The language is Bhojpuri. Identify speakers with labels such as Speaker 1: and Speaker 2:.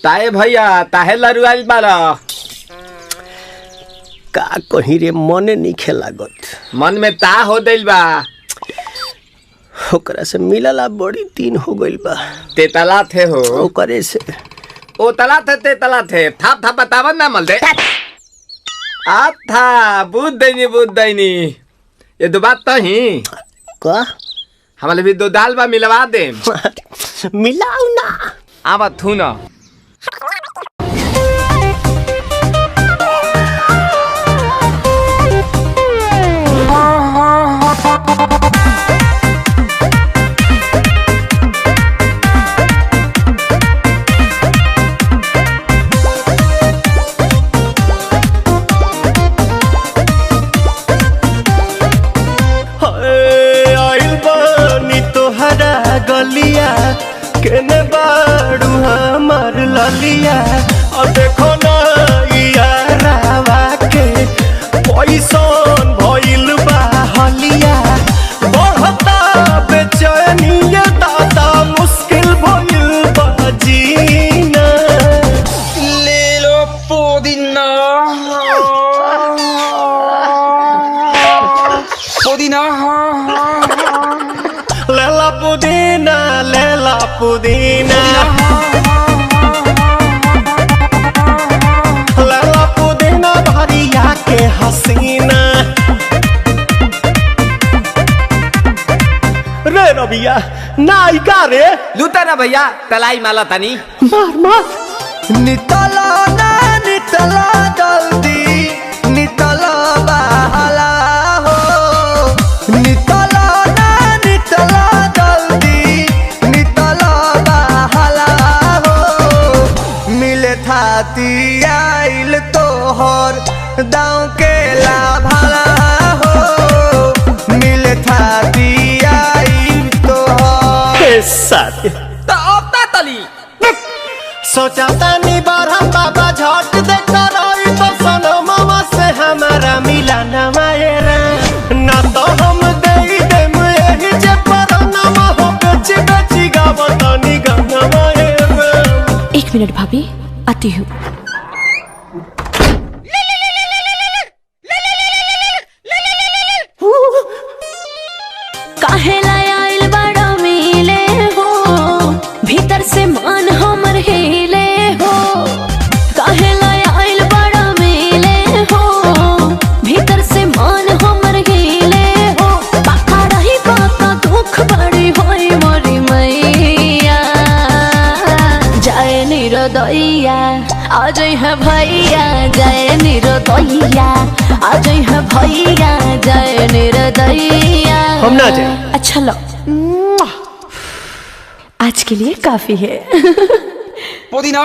Speaker 1: ताए भैया ताहे लरुआल बारा
Speaker 2: का कहीं रे मने नहीं लागत।
Speaker 1: मन में ता हो दिल बा
Speaker 2: ओकरा से मिलला बड़ी दिन हो गइल बा।
Speaker 1: ते तला थे हो
Speaker 2: ओकरे से
Speaker 1: ओ तला थे ते तला थे थाप थाप बतावन ना मल दे आ था बुद्ध दैनी ये दो बात तो ही
Speaker 2: का
Speaker 1: हमारे भी दो दाल बा मिलवा दे
Speaker 2: मिलाऊ ना
Speaker 1: आवा थू ना
Speaker 2: गलिया केने बाड़ू हमार ललिया और देखो ना यारावा के पैसन भइल बा हलिया बढ़ता बेचैनिया दादा मुश्किल भइल बा जीना
Speaker 1: ले लो पुदीना पुदीना
Speaker 2: लेला पुदीना लेला पुदीना भरिया के हसीना रे रबिया नायिका रे
Speaker 1: लूटा ना भैया तलाई माला तनी
Speaker 2: मार मार नितला ना नितला जल्दी नितला बहाला हो नितला ना नितला थाती आइल तोहर दाँव के लाभाला हो मिले थाती आइल तोहर साथी
Speaker 1: तो अब ता तली
Speaker 2: सोचा तानी बारहम बाबा झट देखता रही तो सनो मामा से हमारा मिला न मायरा ना तो हम दे देम यही जे पर नामा हो बेची बेची गावतानी गाना मायरा।
Speaker 3: 1 मिनट भाभी आती हूँ। काहेला आइल बड़ा मिले हो भीतर से मान हमर हिले हो काहेला आइल बड़ा मिले हो भीतर से मान हमर हिले हो बाका रही बाका दुख बड़ी होई मोरी मैया जाए निरोदैया आज है भैया जय निरोदैया आज है भैया जय निरोदैया
Speaker 2: हम ना जाए।
Speaker 3: अच्छा लो आज के लिए काफी है
Speaker 1: पुदीना